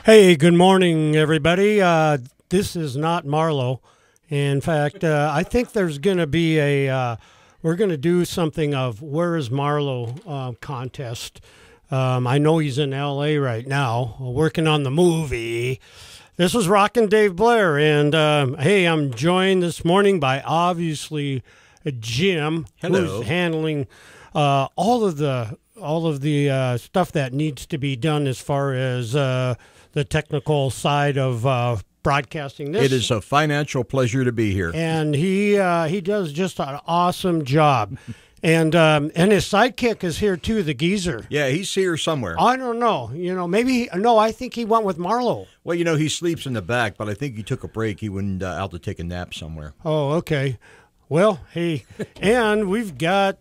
Hey, good morning, everybody. This is not Marlo. In fact, I think there's going to be we're going to do something of Where is Marlo contest. I know he's in L.A. right now working on the movie. This is Rockin Dave Blair, and hey, I'm joined this morning by obviously Jim, Hello. who's handling all of the stuff that needs to be done as far as the technical side of broadcasting this. It is a financial pleasure to be here. And he does just an awesome job. And his sidekick is here too, the geezer. Yeah, he's here somewhere. I don't know. Maybe no. I think he went with Marlo. Well, he sleeps in the back, but I think he took a break. He went out to take a nap somewhere. Oh, okay. Well, hey, and we've got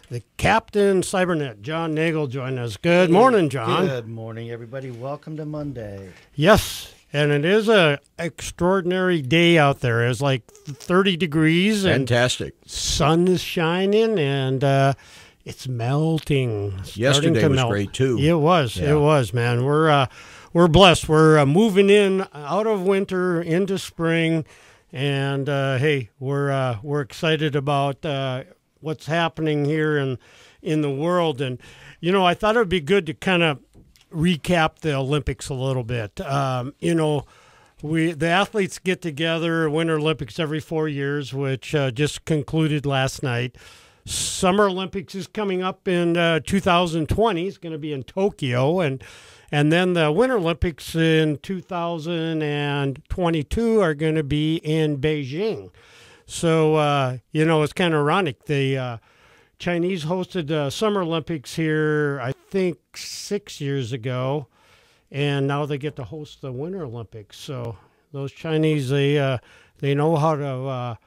the Captain Cybernet, John Nagel, join us. Good morning, John. Good morning, everybody. Welcome to Monday. Yes, and it is a extraordinary day out there. It's like 30 degrees. Fantastic. And sun is shining, and it's melting. Yesterday was great, too. It was. Yeah. It was, man. We're blessed. We're moving in out of winter into spring, and, hey, we're excited about what's happening here in the world. And, I thought it would be good to kind of recap the Olympics a little bit. The athletes get together, Winter Olympics every 4 years, which just concluded last night. Summer Olympics is coming up in 2020. It's going to be in Tokyo. And then the Winter Olympics in 2022 are going to be in Beijing. So, it's kind of ironic. The Chinese hosted the Summer Olympics here, I think, 6 years ago, and now they get to host the Winter Olympics. So those Chinese, they know how to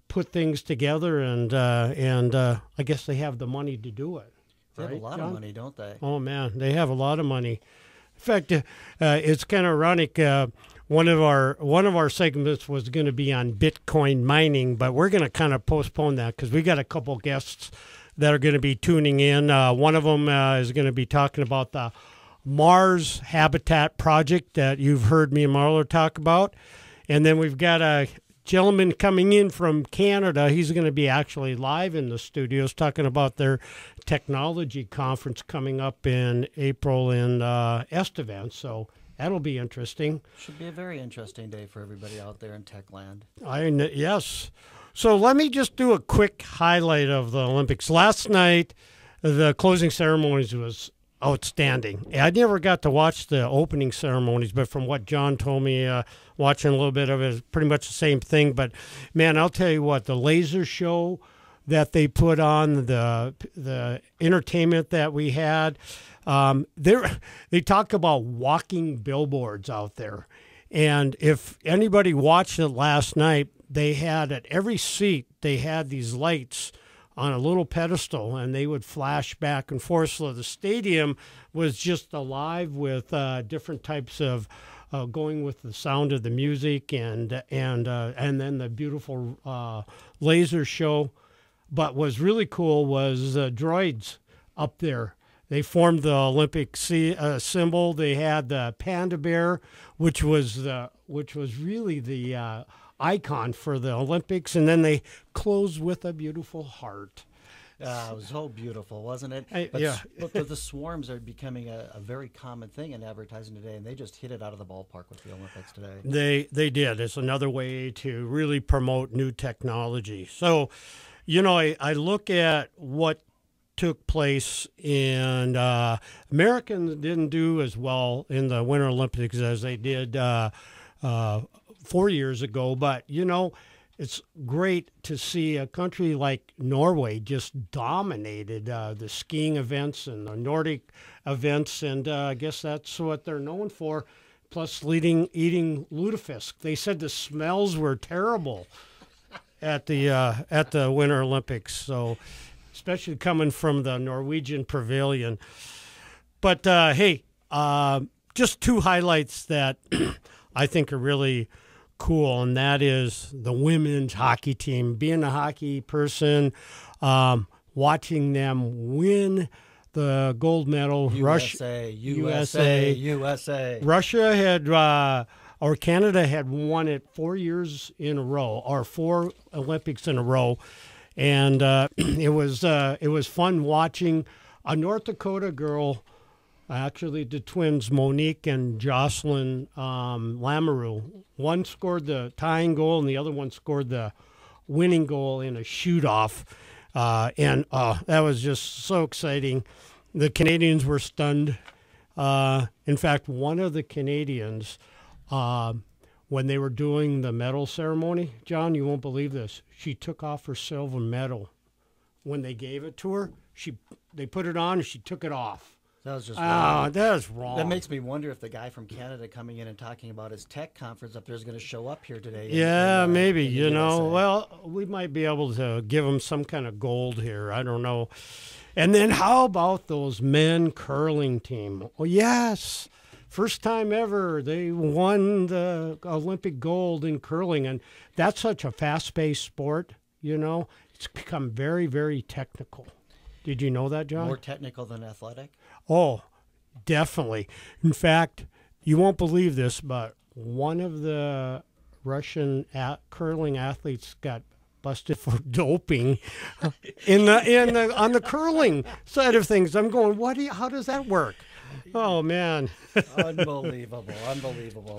put things together, and I guess they have the money to do it. They have a lot of money, don't they? Oh, man, they have a lot of money. In fact, it's kind of ironic. One of our segments was going to be on Bitcoin mining, but we're going to kind of postpone that because we got a couple guests that are going to be tuning in. One of them is going to be talking about the Mars Habitat Project that you've heard me and Marlo talk about. And then we've got a gentleman coming in from Canada. He's going to be actually live in the studios talking about their technology conference coming up in April in Estevan. So that'll be interesting. Should be a very interesting day for everybody out there in tech land. Yes. So let me just do a quick highlight of the Olympics. Last night, the closing ceremonies was outstanding. I never got to watch the opening ceremonies, but from what John told me, watching a little bit of it, is pretty much the same thing. But, man, I'll tell you what, the laser show that they put on, the entertainment that we had, they talk about walking billboards out there. And if anybody watched it last night, they had at every seat, they had these lights on a little pedestal, and they would flash back and forth. So the stadium was just alive with different types of going with the sound of the music and then the beautiful laser show. But what's really cool was droids up there. They formed the Olympic symbol. They had the panda bear, which was really the icon for the Olympics, and then they closed with a beautiful heart. It was so beautiful, wasn't it? But the swarms are becoming a very common thing in advertising today, and they just hit it out of the ballpark with the Olympics today. They did. It's another way to really promote new technology. So, I look at what took place, and Americans didn't do as well in the Winter Olympics as they did 4 years ago. But, it's great to see a country like Norway just dominated the skiing events and the Nordic events, and I guess that's what they're known for, plus eating lutefisk. They said the smells were terrible at the Winter Olympics, so especially coming from the Norwegian pavilion. But, hey, just two highlights that I think are really cool, and that is the women's hockey team. Being a hockey person, watching them win the gold medal. USA. Russia had, or Canada had won it 4 years in a row, or 4 Olympics in a row. And it was fun watching a North Dakota girl, actually the twins, Monique and Jocelyn Lamoureux. One scored the tying goal, and the other one scored the winning goal in a shoot-off. And that was just so exciting. The Canadians were stunned. In fact, one of the Canadians, when they were doing the medal ceremony, John, you won't believe this, she took off her silver medal. When they gave it to her, they put it on and she took it off. That was just wrong. That is wrong. That makes me wonder if the guy from Canada coming in and talking about his tech conference up there is going to show up here today. Yeah, maybe, you know. Well, we might be able to give him some kind of gold here. I don't know. And then how about those men curling team? Oh, yes. First time ever they won the Olympic gold in curling. And that's such a fast-paced sport, you know. It's become very, very technical. Did you know that, John? More technical than athletic? Oh, definitely. In fact, you won't believe this, but one of the Russian curling athletes got busted for doping on the curling side of things. I'm going, how does that work? Oh man, unbelievable.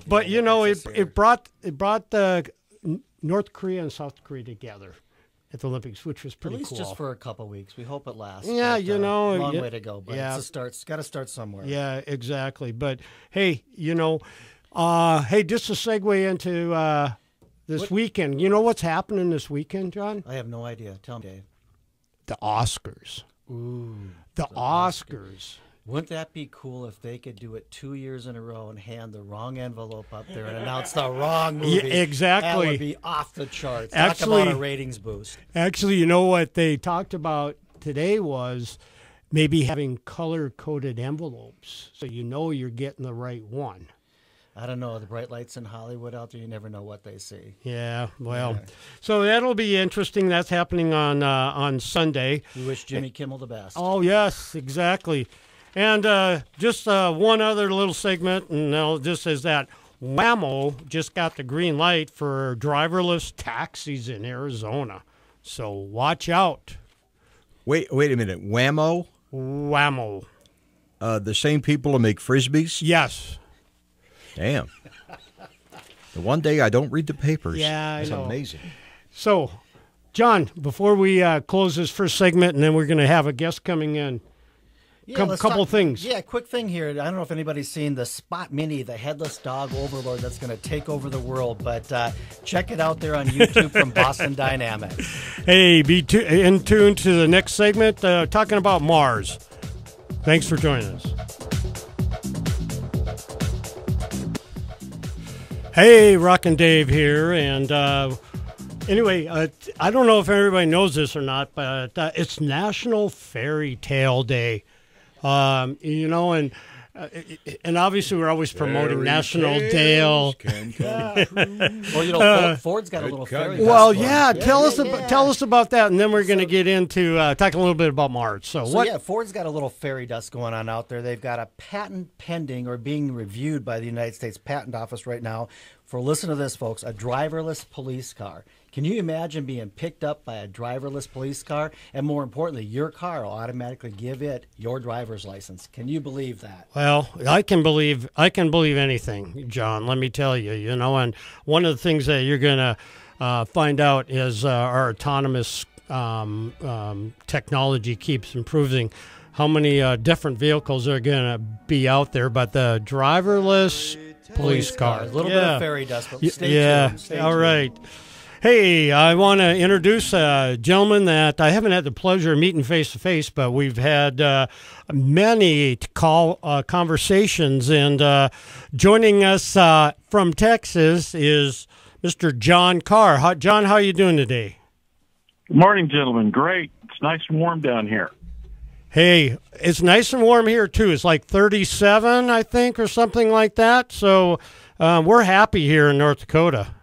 But you know, it brought the North Korea and South Korea together at the Olympics, which was pretty cool. At least just for a couple weeks. We hope it lasts. Yeah, but, you know. Long way to go, but it's a start. It's got to start somewhere. Yeah, exactly. But, hey, you know, just to segue into this weekend. You know what's happening this weekend, John? I have no idea. Tell me, Dave. The Oscars. Ooh. The Oscars. Wouldn't that be cool if they could do it 2 years in a row and hand the wrong envelope up there and announce the wrong movie? Yeah, exactly. That would be off the charts. Talk about a ratings boost. Actually, you know what they talked about today was maybe having color-coded envelopes so you know you're getting the right one. I don't know. The bright lights in Hollywood out there, you never know what they see. Yeah, well, so that'll be interesting. That's happening on Sunday. We wish Jimmy Kimmel the best. Oh, yes, exactly. And just one other little segment, and just as that, Whammo just got the green light for driverless taxis in Arizona. So watch out. Wait a minute. Whammo? Whammo. The same people who make Frisbees? Yes. Damn. The one day I don't read the papers. Yeah, That's I know. Amazing. So, John, before we close this first segment, and then we're going to have a guest coming in, couple things. Yeah, quick thing here. I don't know if anybody's seen the Spot Mini, the headless dog overlord that's going to take over the world, but check it out there on YouTube from Boston Dynamics. Hey, be in tune to the next segment, talking about Mars. Thanks for joining us. Hey, Rockin Dave here, and anyway, I don't know if everybody knows this or not, but it's National Fairy Tale Day. You know, and obviously we're always promoting National Tale. Well, you know, Ford's got a little fairy. Well, yeah, tell us about that, and then we're going to get into talking a little bit about Mars. So what? Yeah, Ford's got a little fairy dust going on out there. They've got a patent pending or being reviewed by the United States Patent Office right now for, listen to this, folks, a driverless police car. Can you imagine being picked up by a driverless police car? And more importantly, your car will automatically give it your driver's license. Can you believe that? Well, I can believe anything, John, let me tell you, you know, and one of the things that you're going to find out is our autonomous technology keeps improving. How many different vehicles are going to be out there, but the driverless police car. A little bit of fairy dust, but stay tuned. Stay all tuned. Right. Hey, I want to introduce a gentleman that I haven't had the pleasure of meeting face-to-face, but we've had many conversations. And joining us from Texas is Mr. John Carr. John, how are you doing today? Good morning, gentlemen. Great. It's nice and warm down here. Hey, it's nice and warm here, too. It's like 37, I think, or something like that. So we're happy here in North Dakota.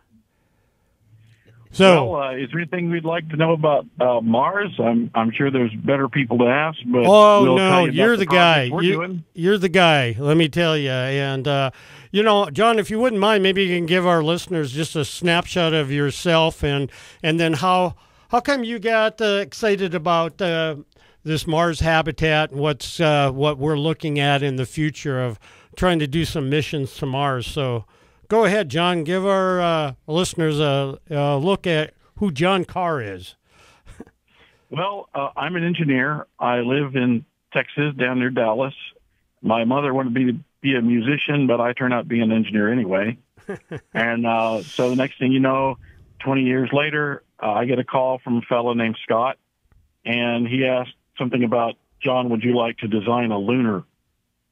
So, Well, is there anything we'd like to know about Mars? I'm sure there's better people to ask, but oh we'll tell no, you about you're the guy. projects we're doing. You're the guy. Let me tell you. And John, if you wouldn't mind, maybe you can give our listeners just a snapshot of yourself, and then how come you got excited about this Mars habitat and what we're looking at in the future of trying to do some missions to Mars. So go ahead, John. Give our listeners a look at who John Carr is. Well, I'm an engineer. I live in Texas, down near Dallas. My mother wanted me to be a musician, but I turned out to be an engineer anyway. And so the next thing you know, 20 years later, I get a call from a fellow named Scott, and he asked something about, John, would you like to design a lunar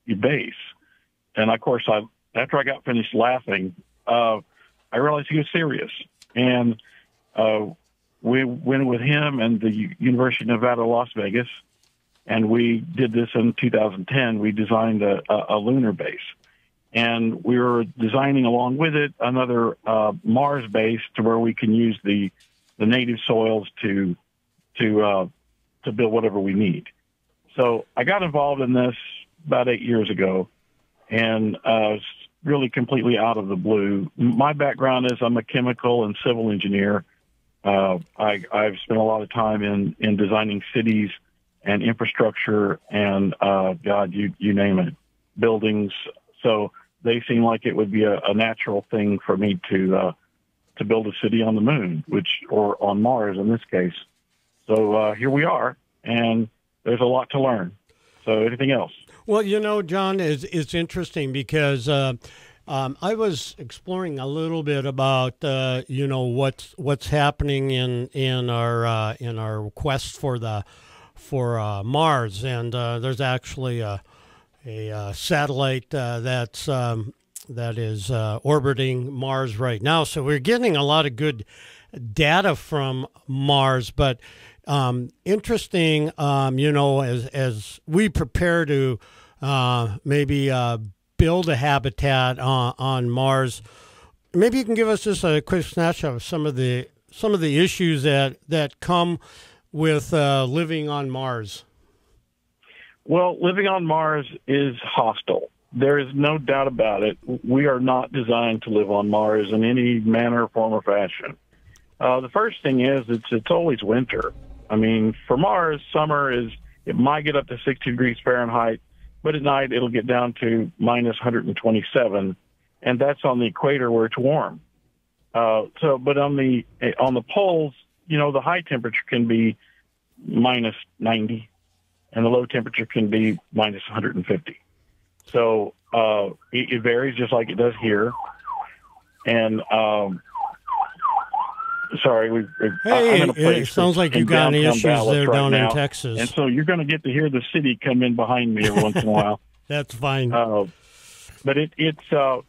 base? And of course, after I got finished laughing, I realized he was serious. And we went with him and the University of Nevada, Las Vegas, and we did this in 2010. We designed a lunar base. And we were designing along with it another Mars base to where we can use the native soils to build whatever we need. So I got involved in this about 8 years ago, and was really completely out of the blue. My background is I'm a chemical and civil engineer. I've spent a lot of time in designing cities and infrastructure and, God, you name it, buildings. So they seem like it would be a natural thing for me to build a city on the moon, or on Mars in this case. So here we are, and there's a lot to learn. So anything else? Well, John, it's interesting because I was exploring a little bit about what's happening in our quest for Mars, and there's actually a satellite that is orbiting Mars right now. So we're getting a lot of good data from Mars, but interesting, as we prepare to maybe build a habitat on Mars, maybe you can give us just a quick snapshot of some of the issues that come with living on Mars. Well, living on Mars is hostile. There is no doubt about it. We are not designed to live on Mars in any manner, form, or fashion. The first thing is it's always winter. I mean, for Mars, summer it might get up to 60 degrees Fahrenheit, but at night it'll get down to minus 127, and that's on the equator where it's warm. But on the poles, the high temperature can be minus 90, and the low temperature can be minus 150. So it varies just like it does here. And sorry, I'm in a place. It sounds like you got any issues Dallas there right down now, in Texas. and so you're going to get to hear the city come in behind me every once in a while. That's fine. But it's so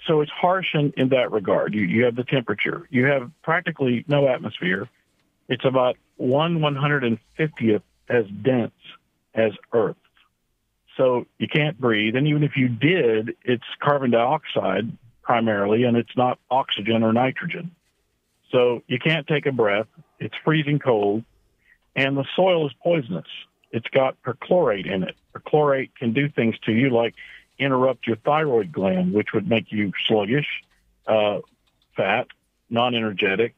it's harsh in that regard. You have the temperature. You have practically no atmosphere. It's about 1/150th as dense as Earth. So you can't breathe. And even if you did, it's carbon dioxide primarily, and it's not oxygen or nitrogen. So you can't take a breath. It's freezing cold, and the soil is poisonous. It's got perchlorate in it. Perchlorate can do things to you like interrupt your thyroid gland, which would make you sluggish, fat, non-energetic,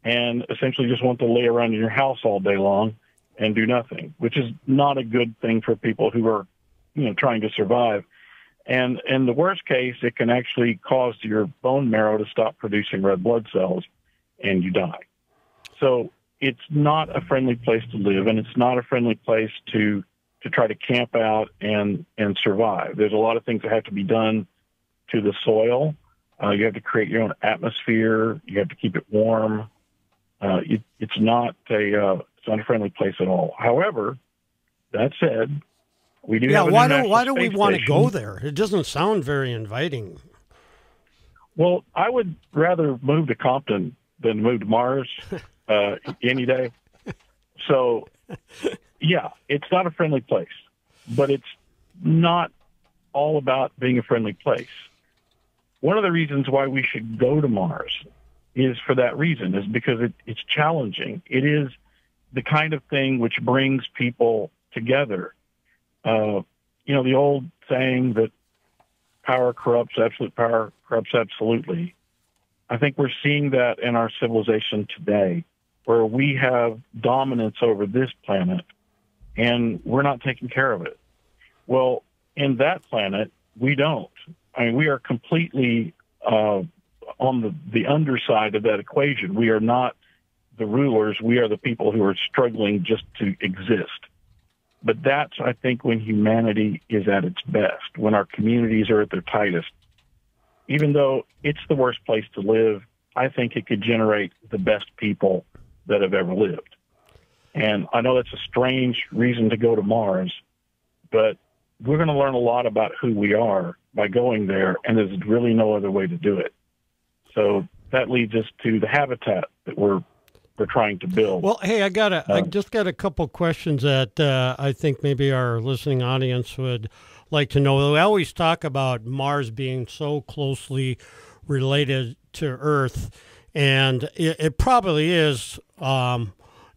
and essentially just want to lay around in your house all day long and do nothing, which is not a good thing for people who are, trying to survive. And in the worst case, it can actually cause your bone marrow to stop producing red blood cells, and you die. So it's not a friendly place to live, and it's not a friendly place to try to camp out and survive. There's a lot of things that have to be done to the soil. You have to create your own atmosphere. You have to keep it warm. It's not a friendly place at all. However, that said, we do have why do we Space want to Station. go there? It doesn't sound very inviting. Well, I would rather move to Compton than move to Mars any day. So, yeah, it's not a friendly place, but it's not all about being a friendly place. One of the reasons why we should go to Mars is for that reason, is because it's challenging. It is the kind of thing which brings people together. The old saying that absolute power corrupts absolutely. I think we're seeing that in our civilization today, where we have dominance over this planet and we're not taking care of it. Well, in that planet, we don't. I mean, we are completely on the underside of that equation. We are not the rulers. We are the people who are struggling just to exist. But that's, I think, when humanity is at its best, when our communities are at their tightest. Even though it's the worst place to live, I think it could generate the best people that have ever lived. And I know that's a strange reason to go to Mars, but we're going to learn a lot about who we are by going there, and there's really no other way to do it. So that leads us to the habitat that we're trying to build. Well, hey, I just got a couple questions that I think maybe our listening audience would like to know. We always talk about Mars being so closely related to Earth, and it probably is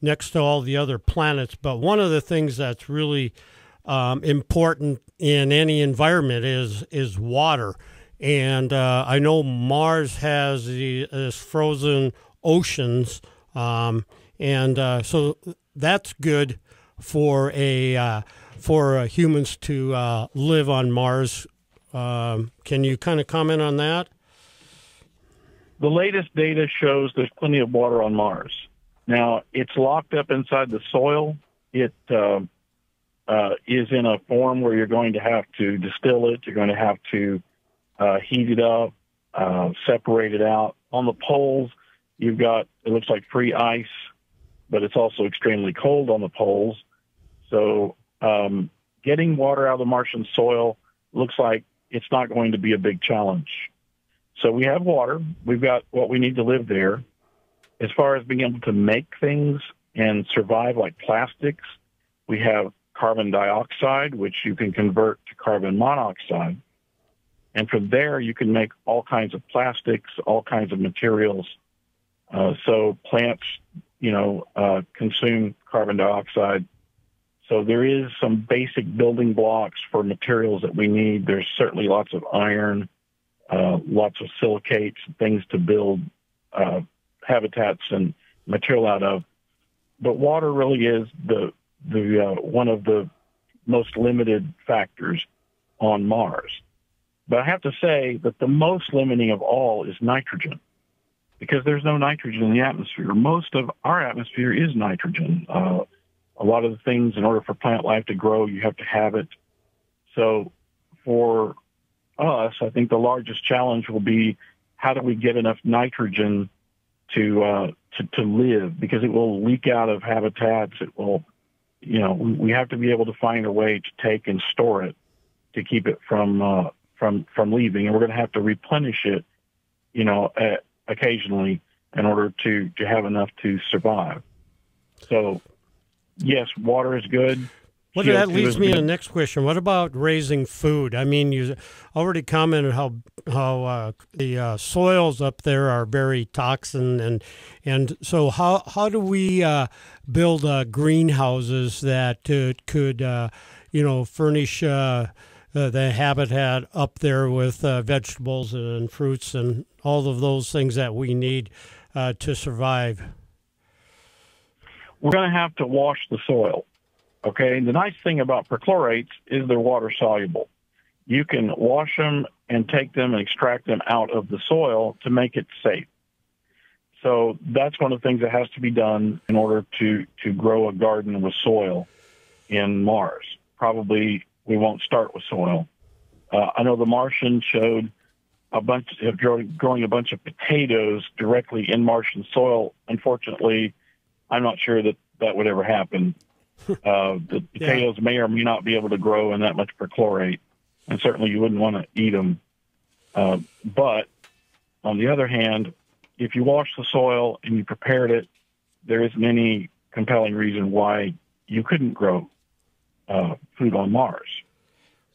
next to all the other planets. But one of the things that's really important in any environment is water. And I know Mars has these frozen oceans, so that's good for humans to live on Mars. Can you kind of comment on that? The latest data shows there's plenty of water on Mars. Now, it's locked up inside the soil. It is in a form where you're going to have to distill it. You're going to have to heat it up, separate it out. On the poles, you've got, it looks like free ice, but it's also extremely cold on the poles. So getting water out of the Martian soil looks like it's not going to be a big challenge. So we have water. We've got what we need to live there. As far as being able to make things and survive, like plastics, we have carbon dioxide, which you can convert to carbon monoxide. And from there, you can make all kinds of plastics, all kinds of materials. So plants, consume carbon dioxide. So there is some basic building blocks for materials that we need. There's certainly lots of iron, lots of silicates, things to build habitats and material out of. But water really is the one of the most limited factors on Mars. But I have to say that the most limiting of all is nitrogen, because there's no nitrogen in the atmosphere. Most of our atmosphere is nitrogen. A lot of the things, in order for plant life to grow, you have to have it. So for us, I think the largest challenge will be, how do we get enough nitrogen to live? Because it will leak out of habitats. It will, we have to be able to find a way to take and store it to keep it from leaving, and we're going to have to replenish it, occasionally in order to have enough to survive. So, yes, water is good. Well, that leads me to the next question. What about raising food? I mean, you already commented how the soils up there are very toxin, and so how do we build greenhouses that could furnish the habitat up there with vegetables and fruits and all of those things that we need to survive? We're going to have to wash the soil. Okay, the nice thing about perchlorates is they're water soluble. You can wash them and take them and extract them out of the soil to make it safe. So that's one of the things that has to be done in order to grow a garden with soil in Mars. Probably we won't start with soil. I know the Martians showed a bunch of growing a bunch of potatoes directly in Martian soil. Unfortunately, I'm not sure that would ever happen. The potatoes may or may not be able to grow in that much perchlorate, and certainly you wouldn't want to eat them. But on the other hand, if you wash the soil and you prepared it, there isn't any compelling reason why you couldn't grow food on Mars.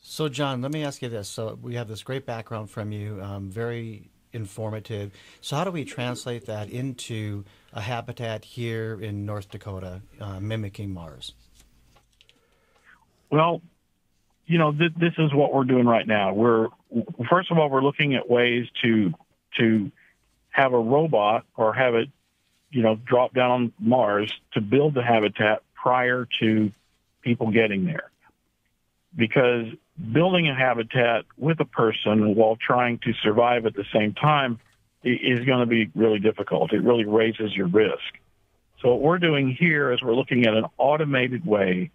So, John, let me ask you this. So we have this great background from you, very informative. So how do we translate that into a habitat here in North Dakota, mimicking Mars? Well, this is what we're doing right now. First of all, we're looking at ways to have a robot or have it, drop down on Mars to build the habitat prior to people getting there. Because building a habitat with a person while trying to survive at the same time is going to be really difficult. It really raises your risk. So what we're doing here is we're looking at an automated way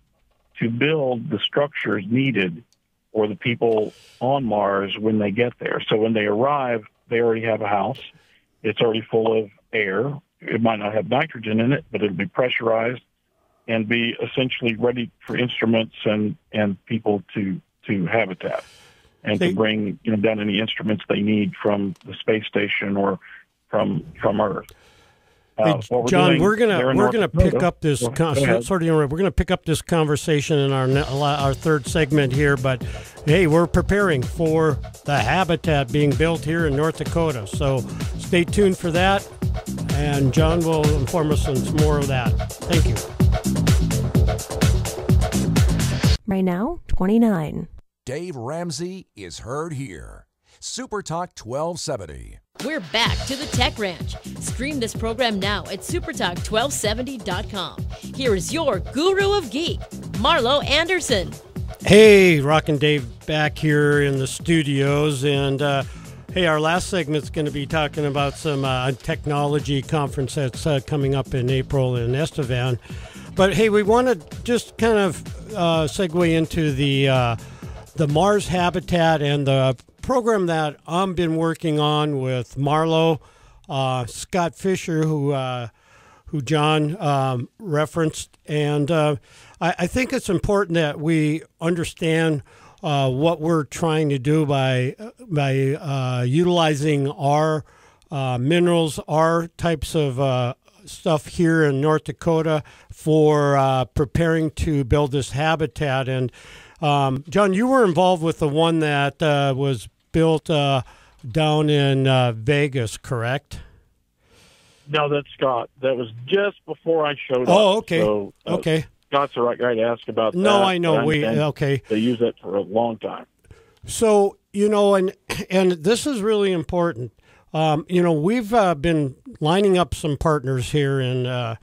to build the structures needed for the people on Mars when they get there. So when they arrive, they already have a house. It's already full of air. It might not have nitrogen in it, but it'll be pressurized and be essentially ready for instruments and people to habitat and to bring down any instruments they need from the space station or from Earth. Hey, John, we're gonna pick up this. We're gonna pick up this conversation in our third segment here. But hey, we're preparing for the habitat being built here in North Dakota. So stay tuned for that, and John will inform us on some more of that. Thank you. Right now, 29. Dave Ramsey is heard here. SuperTalk 1270. We're back to the Tech Ranch. Stream this program now at supertalk1270.com. Here is your guru of geek, Marlo Anderson. Hey, Rockin Dave back here in the studios. And hey, our last segment's going to be talking about some technology conference that's coming up in April in Estevan. But hey, we want to just kind of segue into the Mars habitat and the program that I've been working on with Marlo, Scott Fisher, who John referenced, and I think it's important that we understand what we're trying to do by utilizing our minerals, our types of stuff here in North Dakota for preparing to build this habitat. And John, you were involved with the one that was built down in Vegas, correct? No, that's Scott. That was just before I showed up. Oh, okay. So, okay. Scott's the right guy to ask about that. No, I know. Okay. They use that for a long time. So, and this is really important. We've been lining up some partners here in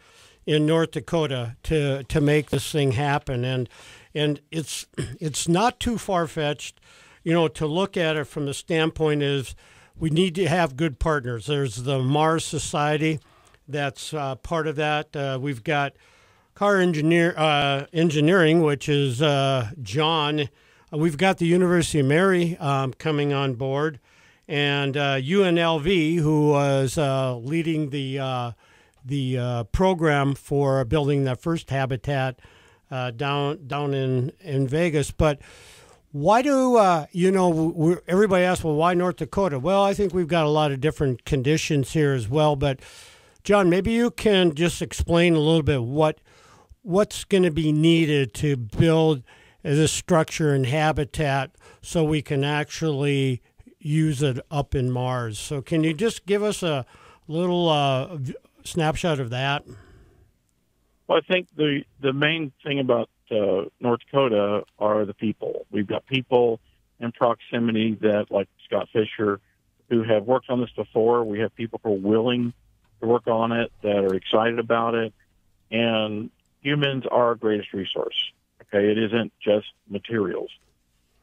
North Dakota to make this thing happen, and it's not too far-fetched, to look at it from the standpoint is we need to have good partners. There's the Mars Society that's part of that. We've got Carr Engineering, which is John. We've got the University of Mary coming on board, and UNLV, who was leading the program for building that first habitat down in Vegas. But why do everybody asks, well, why North Dakota? Well, I think we've got a lot of different conditions here as well. But John, maybe you can just explain a little bit what's going to be needed to build this structure and habitat so we can actually use it up in Mars. So can you just give us a little snapshot of that? Well, I think the main thing about North Dakota are the people. We've got people in proximity that, like Scott Fisher, who have worked on this before. We have people who are willing to work on it, that are excited about it. And humans are our greatest resource. Okay, it isn't just materials.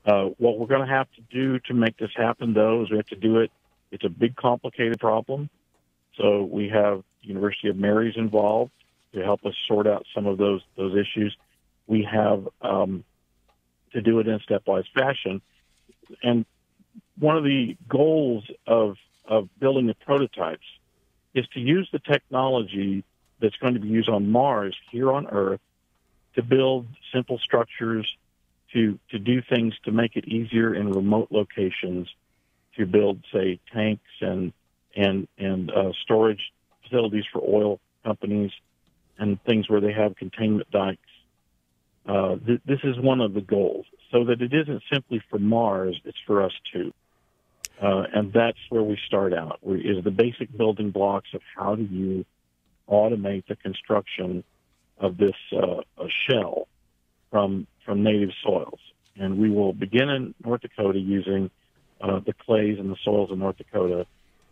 What we're going to have to do to make this happen, though, is we have to do it. It's a big, complicated problem. So we have University of Mary's involved to help us sort out some of those issues. We have to do it in a stepwise fashion. And one of the goals of building the prototypes is to use the technology that's going to be used on Mars here on Earth to build simple structures, to do things to make it easier in remote locations, to build, say, tanks and storage facilities for oil companies and things where they have containment dikes. This is one of the goals, so that it isn't simply for Mars, it's for us too. And that's where we start out, is the basic building blocks of how do you automate the construction of this shell from native soils. And we will begin in North Dakota using the clays and the soils in North Dakota,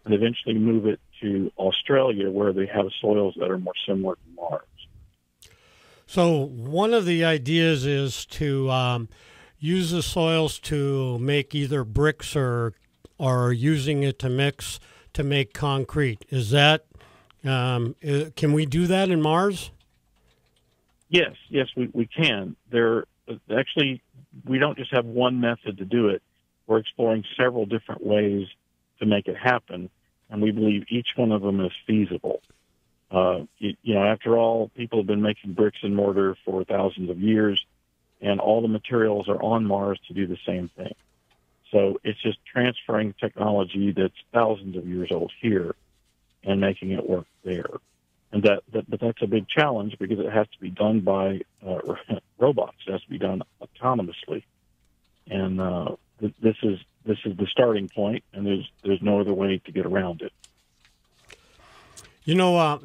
and eventually move it to Australia, where they have soils that are more similar to Mars. So one of the ideas is to use the soils to make either bricks or using it to mix to make concrete. Is that can we do that in Mars? Yes, we can. Actually, we don't just have one method to do it. We're exploring several different ways to make it happen, and we believe each one of them is feasible. After all, people have been making bricks and mortar for thousands of years, and all the materials are on Mars to do the same thing. So it's just transferring technology that's thousands of years old here and making it work there. And but that's a big challenge because it has to be done by robots. It has to be done autonomously. And this is the starting point, and there's no other way to get around it.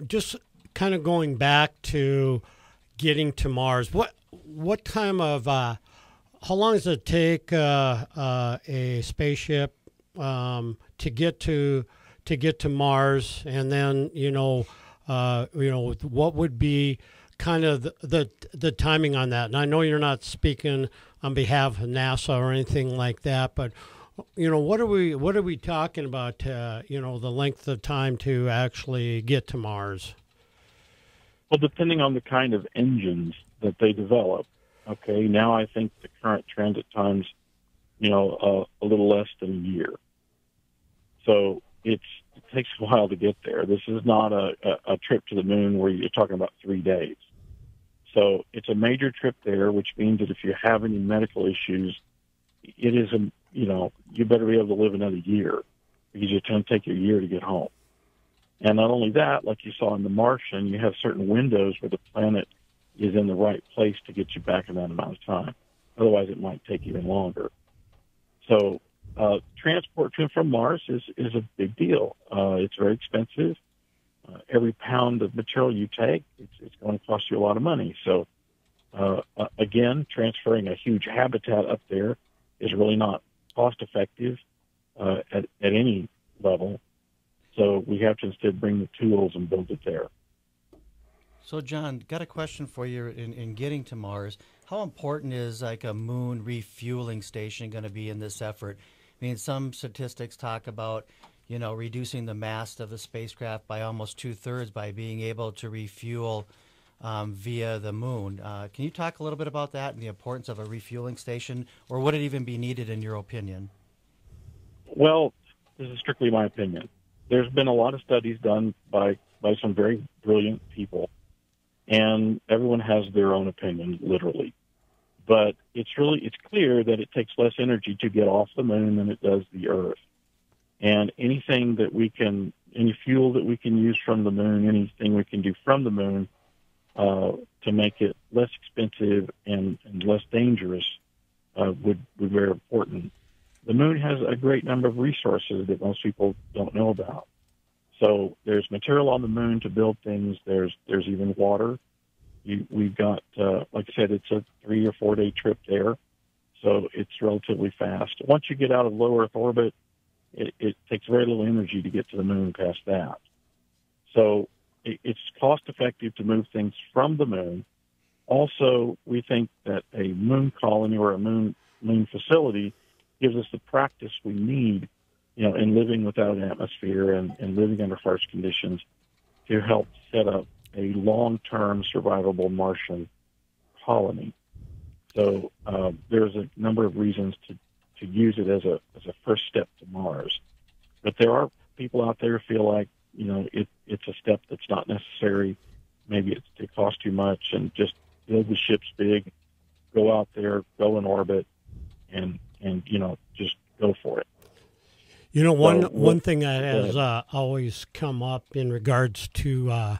Just kind of going back to getting to Mars, what time of how long does it take a spaceship to get to Mars, and then what would be kind of the timing on that? And I know you're not speaking on behalf of NASA or anything like that, but what are we talking about? The length of time to actually get to Mars. Well, depending on the kind of engines that they develop. Okay, now I think the current transit time's, a little less than a year. So it takes a while to get there. This is not a trip to the moon where you're talking about 3 days. So it's a major trip there, which means that if you have any medical issues, it is you better be able to live another year because it's going to take you a year to get home. And not only that, like you saw in The Martian, you have certain windows where the planet is in the right place to get you back in that amount of time. Otherwise, it might take even longer. So transport to and from Mars is a big deal. It's very expensive. Every pound of material you take, it's going to cost you a lot of money. So, again, transferring a huge habitat up there is really not cost-effective at any level. So we have to instead bring the tools and build it there. So, John, got a question for you in getting to Mars. How important is like a moon refueling station going to be in this effort? I mean, some statistics talk about, reducing the mass of the spacecraft by almost 2/3 by being able to refuel via the moon. Can you talk a little bit about that and the importance of a refueling station, or would it even be needed in your opinion? Well, this is strictly my opinion. There's been a lot of studies done by some very brilliant people, and everyone has their own opinion, literally. But it's clear that it takes less energy to get off the moon than it does the Earth. And any fuel that we can use from the moon, anything we can do from the moon to make it less expensive and less dangerous would be very important. The moon has a great number of resources that most people don't know about. So there's material on the moon to build things. There's even water. We've got, like I said, it's a 3 or 4 day trip there, so it's relatively fast. Once you get out of low Earth orbit, it takes very little energy to get to the moon past that. So it's cost effective to move things from the moon. Also, we think that a moon colony or a moon facility gives us the practice we need, in living without an atmosphere and living under harsh conditions to help set up a long-term survivable Martian colony. So there's a number of reasons to use it as a first step to Mars. But there are people out there who feel like, it's a step that's not necessary. Maybe it costs too much, and just build the ships big, go out there, go in orbit, and just go for it. One thing that has always come up in regards to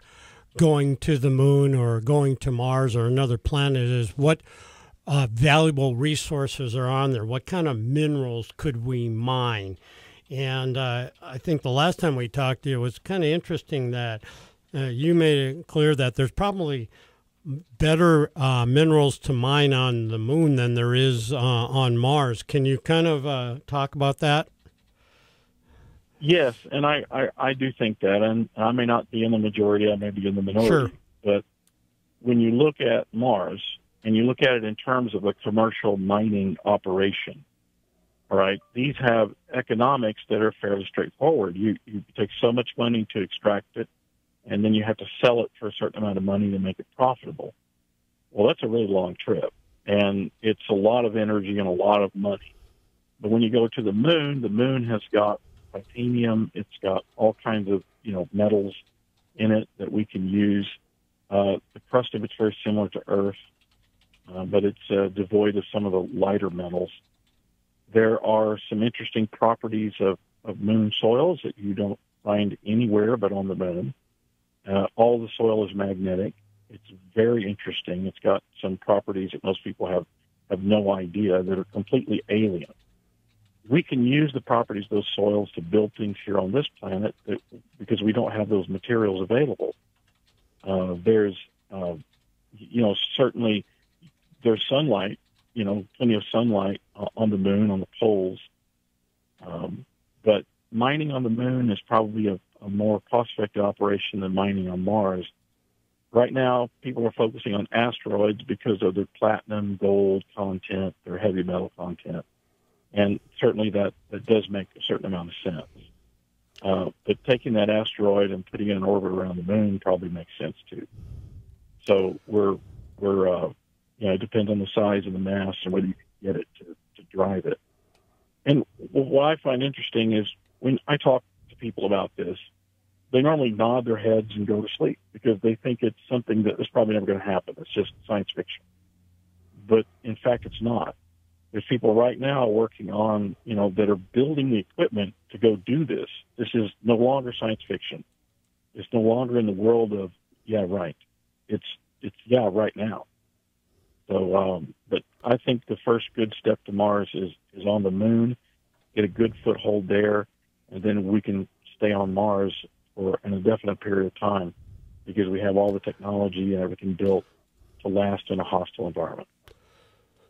going to the moon or going to Mars or another planet is what valuable resources are on there. What kind of minerals could we mine? And I think the last time we talked to you, it was kind of interesting that you made it clear that there's probably better minerals to mine on the moon than there is on Mars. Can you kind of talk about that? Yes, and I do think that, and I may not be in the majority, I may be in the minority, Sure. But when you look at Mars, and you look at it in terms of a commercial mining operation, all right, these have economics that are fairly straightforward. You take so much money to extract it, and then you have to sell it for a certain amount of money to make it profitable. Well, that's a really long trip, and it's a lot of energy and a lot of money. But when you go to the moon has got titanium, it's got all kinds of metals in it that we can use. The crust of it's very similar to Earth, but it's devoid of some of the lighter metals. There are some interesting properties of moon soils that you don't find anywhere but on the moon. All the soil is magnetic. It's very interesting. It's got some properties that most people have no idea that are completely alien. We can use the properties of those soils to build things here on this planet because we don't have those materials available. There's, certainly there's sunlight, plenty of sunlight on the moon, on the poles. But mining on the moon is probably a more cost-effective operation than mining on Mars. Right now, people are focusing on asteroids because of their platinum, gold content, their heavy metal content. And certainly that does make a certain amount of sense. But taking that asteroid and putting it in orbit around the moon probably makes sense too. So it depends on the size and the mass and whether you can get it to drive it. And what I find interesting is when I talk to people about this, they normally nod their heads and go to sleep because they think it's something that is probably never going to happen. It's just science fiction. But in fact, it's not. There's people right now working on, that are building the equipment to go do this. This is no longer science fiction. It's no longer in the world of, yeah, right. It's yeah, right now. So, but I think the first good step to Mars is on the moon, get a good foothold there, and then we can stay on Mars for an indefinite period of time because we have all the technology and everything built to last in a hostile environment.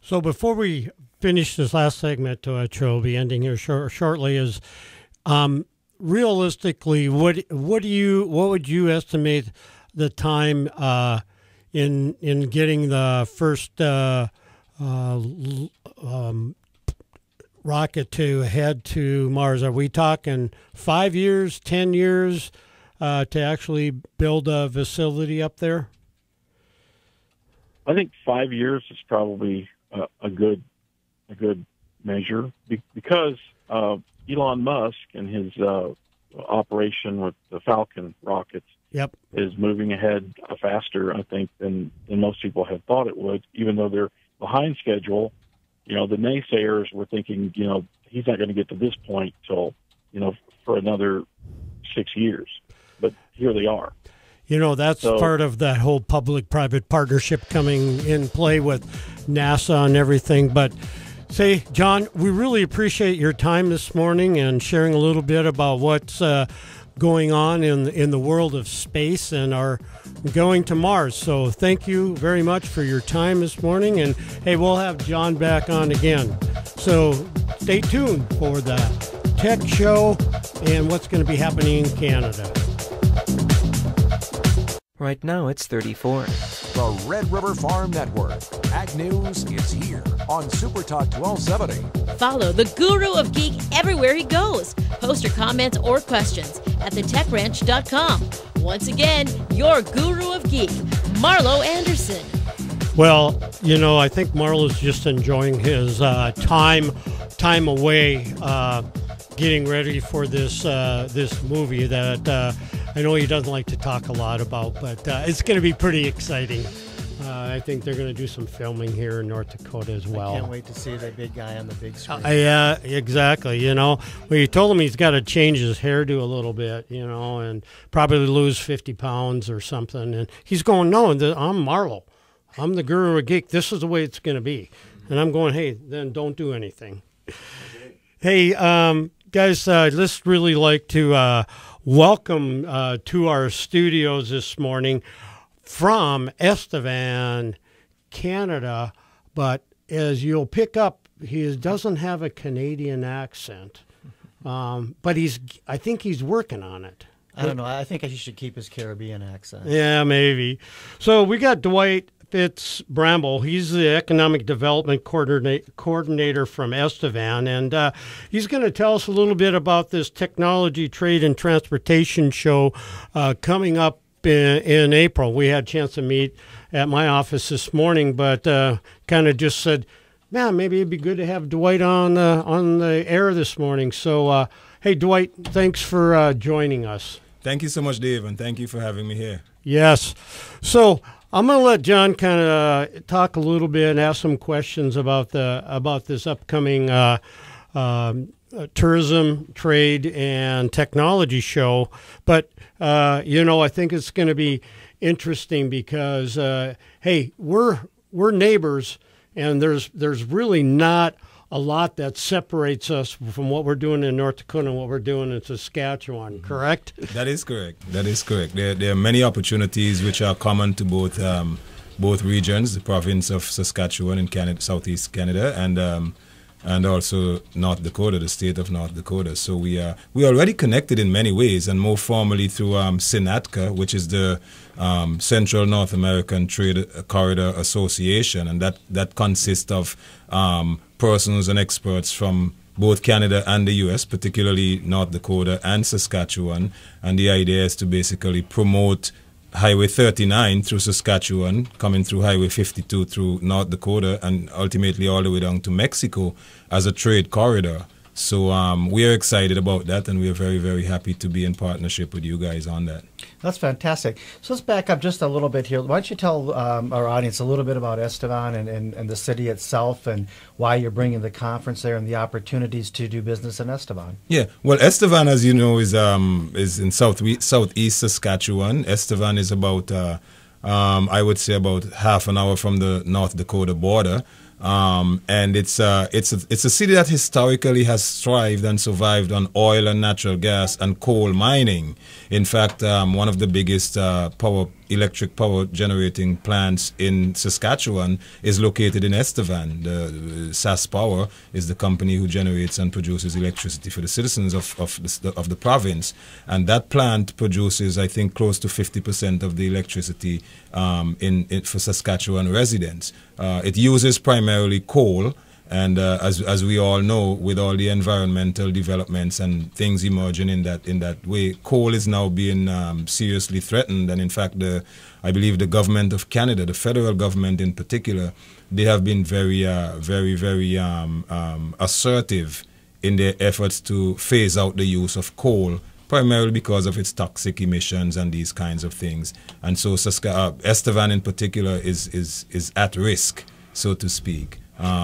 So before we finish this last segment, which will be ending here shortly, is realistically, what would you estimate the time in getting the first rocket to head to Mars? Are we talking 5 years, 10 years to actually build a facility up there? I think 5 years is probably a good measure because Elon Musk and his operation with the Falcon rockets is moving ahead faster, I think, than most people had thought it would, even though they're behind schedule. The naysayers were thinking, he's not going to get to this point till, for another 6 years. But here they are. That's part of that whole public-private partnership coming in play with NASA and everything. But say, John, we really appreciate your time this morning and sharing a little bit about what's going on in the world of space and our going to Mars. So thank you very much for your time this morning. And, hey, we'll have John back on again. So stay tuned for the tech show and what's going to be happening in Canada. Right now it's 34. The Red River Farm Network. Ag News is here on SuperTalk 1270. Follow the Guru of Geek everywhere he goes. Post your comments or questions at thetechranch.com. Once again, your Guru of Geek, Marlo Anderson. Well, I think Marlo's just enjoying his time away, getting ready for this movie that I know he doesn't like to talk a lot about, but it's going to be pretty exciting. I think they're going to do some filming here in North Dakota as well. I can't wait to see that big guy on the big screen. Yeah, exactly. Well, you told him he's got to change his hairdo a little bit, and probably lose 50 pounds or something. And he's going, no, I'm Marlo. I'm the Guru of Geek. This is the way it's going to be. And I'm going, hey, then don't do anything. Hey, guys, I'd just really like to welcome to our studios this morning from Estevan, Canada. But as you'll pick up, he doesn't have a Canadian accent. But I think he's working on it. I don't know. I think he should keep his Caribbean accent. Yeah, maybe. So we got Dwight Fitz-Bramble. He's the Economic Development Coordinator from Estevan, and he's going to tell us a little bit about this Technology, Trade, and Transportation show coming up in April. We had a chance to meet at my office this morning, but kind of just said, man, maybe it'd be good to have Dwight on the air this morning. So, hey, Dwight, thanks for joining us. Thank you so much, Dave, and thank you for having me here. Yes. So I'm going to let John kind of talk a little bit and ask some questions about this upcoming tourism, trade, and technology show. But I think it's going to be interesting because hey, we're neighbors, and there's really not a lot that separates us from what we're doing in North Dakota and what we're doing in Saskatchewan, correct? That is correct. There are many opportunities which are common to both regions, the province of Saskatchewan in Canada, southeast Canada, and also North Dakota, the state of North Dakota. So we are already connected in many ways, and more formally through SINATCA, which is the Central North American Trade Corridor Association, and that consists of persons and experts from both Canada and the U.S., particularly North Dakota and Saskatchewan. And the idea is to basically promote Highway 39 through Saskatchewan, coming through Highway 52 through North Dakota, and ultimately all the way down to Mexico as a trade corridor. So we are excited about that, and we are very, very happy to be in partnership with you guys on that. That's fantastic. So let's back up just a little bit here. Why don't you tell our audience a little bit about Estevan and the city itself, and why you're bringing the conference there and the opportunities to do business in Estevan? Yeah, well, Estevan, as you know, is in southeast Saskatchewan. Estevan is about, I would say, about half an hour from the North Dakota border. And it's a city that historically has thrived and survived on oil and natural gas and coal mining. In fact, one of the biggest electric power generating plants in Saskatchewan is located in Estevan. The SAS Power is the company who generates and produces electricity for the citizens of the province, and that plant produces, I think, close to 50% of the electricity for Saskatchewan residents. It uses primarily coal. And as we all know, with all the environmental developments and things emerging in that way, coal is now being seriously threatened. And in fact, I believe the government of Canada, the federal government in particular, they have been very assertive in their efforts to phase out the use of coal, primarily because of its toxic emissions and these kinds of things. And so Estevan in particular is at risk, so to speak.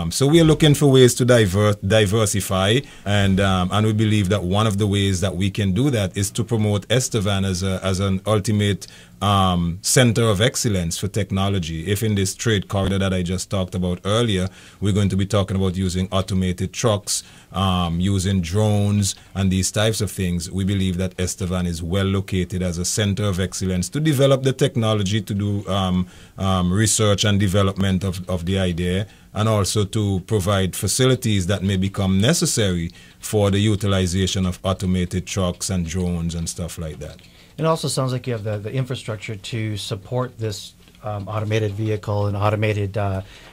So we are looking for ways to diversify, and we believe that one of the ways that we can do that is to promote Estevan as an ultimate center of excellence for technology. If in this trade corridor that I just talked about earlier, we're going to be talking about using automated trucks, using drones, and these types of things, we believe that Estevan is well located as a center of excellence to develop the technology, to do research and development of the idea, and also to provide facilities that may become necessary for the utilization of automated trucks and drones and stuff like that. It also sounds like you have the infrastructure to support this automated vehicle and automated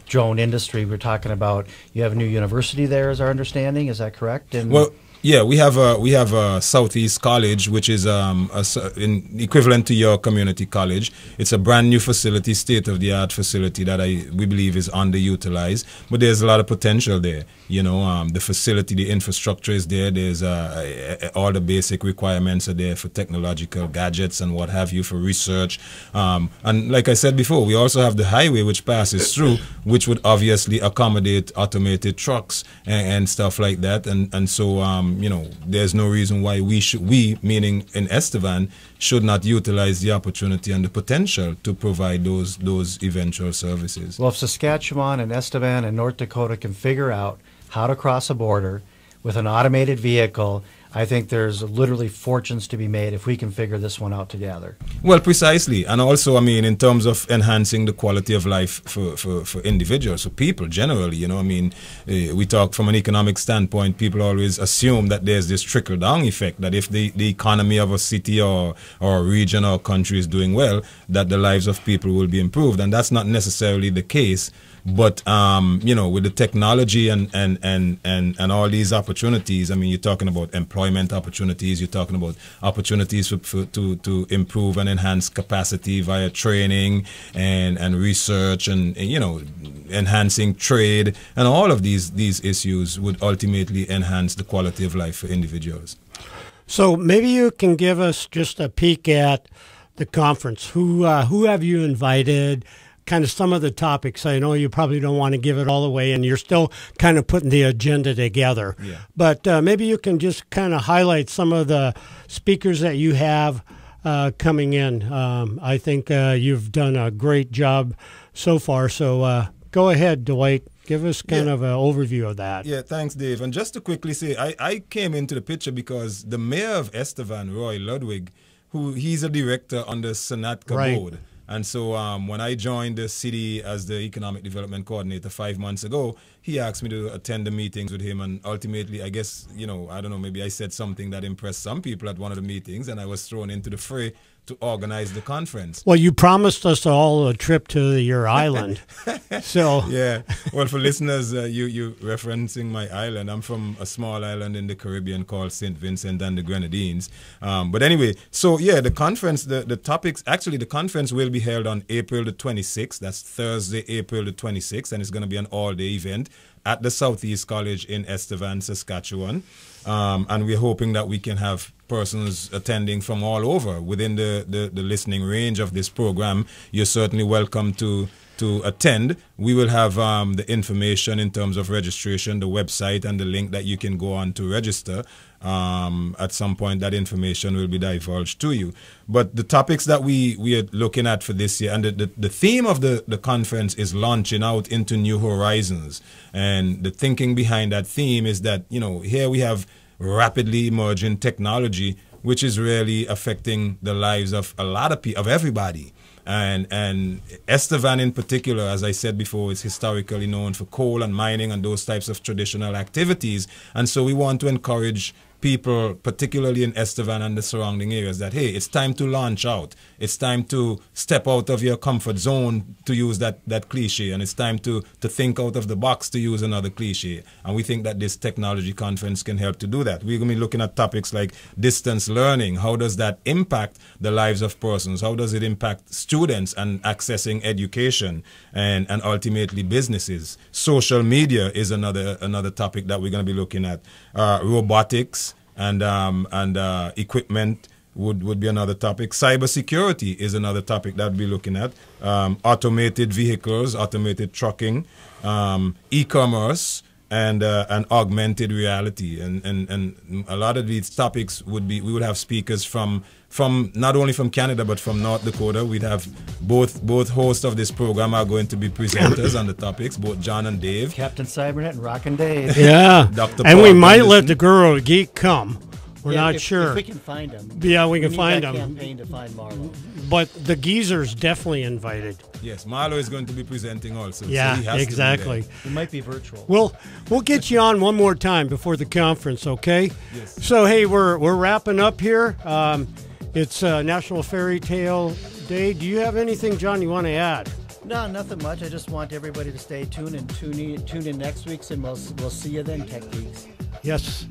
drone industry. We're talking about, you have a new university there, is our understanding. Is that correct? And well, yeah, we have a Southeast College, which is equivalent to your community college. It's a brand new facility, state-of-the-art facility that we believe is underutilized, but there's a lot of potential there. You know, the facility, the infrastructure is there. There's all the basic requirements are there for technological gadgets and what have you, for research. And like I said before, we also have the highway which passes through, which would obviously accommodate automated trucks and stuff like that. And so, you know, there's no reason why we, meaning in Estevan, should not utilize the opportunity and the potential to provide those eventual services. Well, if Saskatchewan and Estevan and North Dakota can figure out how to cross a border with an automated vehicle, I think there's literally fortunes to be made if we can figure this one out together. Well, precisely. And also, I mean, in terms of enhancing the quality of life for individuals, for people generally, you know, I mean, we talk from an economic standpoint, people always assume that there's this trickle-down effect, that if the economy of a city or a region or country is doing well, that the lives of people will be improved. And that's not necessarily the case. But you know, with the technology and all these opportunities, I mean, you're talking about employment opportunities. You're talking about opportunities to improve and enhance capacity via training and research and you know, enhancing trade, and all of these issues would ultimately enhance the quality of life for individuals. So maybe you can give us just a peek at the conference. Who have you invited? Kind of some of the topics. I know you probably don't want to give it all away, and you're still kind of putting the agenda together. Yeah. But maybe you can just kind of highlight some of the speakers that you have coming in. I think you've done a great job so far. So go ahead, Dwight. Give us kind of an overview of that. Yeah, thanks, Dave. And just to quickly say, I came into the picture because the mayor of Estevan, Roy Ludwig, he's a director on the Sanatka board. And so when I joined the city as the economic development coordinator 5 months ago, he asked me to attend the meetings with him. And ultimately, I guess, you know, I don't know, maybe I said something that impressed some people at one of the meetings, and I was thrown into the fray to organize the conference. Well, you promised us all a trip to your island. So yeah. Well, for listeners, you referencing my island. I'm from a small island in the Caribbean called St. Vincent and the Grenadines. But anyway, so yeah, the conference, the topics, actually the conference will be held on April the 26th. That's Thursday, April the 26th, and it's going to be an all-day event at the Southeast College in Estevan, Saskatchewan. And we're hoping that we can have persons attending from all over within the listening range of this program. You're certainly welcome to attend. We will have the information in terms of registration, the website, and the link that you can go on to register. At some point, that information will be divulged to you. But the topics that we are looking at for this year, and the theme of the conference is launching out into new horizons. And the thinking behind that theme is that, you know, here we have rapidly emerging technology, which is really affecting the lives of a lot of people, of everybody. And Estevan in particular, as I said before, is historically known for coal and mining and those types of traditional activities. And so we want to encourage people, particularly in Estevan and the surrounding areas, that, hey, it's time to launch out. It's time to step out of your comfort zone, to use that cliche, and it's time to think out of the box, to use another cliche. And we think that this technology conference can help to do that. We're going to be looking at topics like distance learning. How does that impact the lives of persons? How does it impact students and accessing education and ultimately businesses? Social media is another topic that we're going to be looking at. Robotics and equipment would be another topic. Cybersecurity is another topic that we'll be looking at. Automated vehicles, automated trucking, e-commerce, and augmented reality. And a lot of these topics we would have speakers from not only from Canada but from North Dakota. We'd have both hosts of this program are going to be presenters on the topics, both John and Dave. Captain Cybernet and Rockin Dave. Yeah. Dr. And Paul we might Anderson. let the Guru of Geek come. We're not if, sure. If we can find him. Yeah, we can need find that him. campaign to find Marlo. But the geezer's definitely invited. Yes, Marlo is going to be presenting also. Yeah, so he has exactly. It might be virtual. We'll get you on one more time before the conference, okay? Yes. So hey, we're wrapping up here. It's National Fairy Tale Day. Do you have anything, John, you want to add? No, nothing much. I just want everybody to stay tuned and tune in next week, and we'll see you then, Tech Geeks. Yes.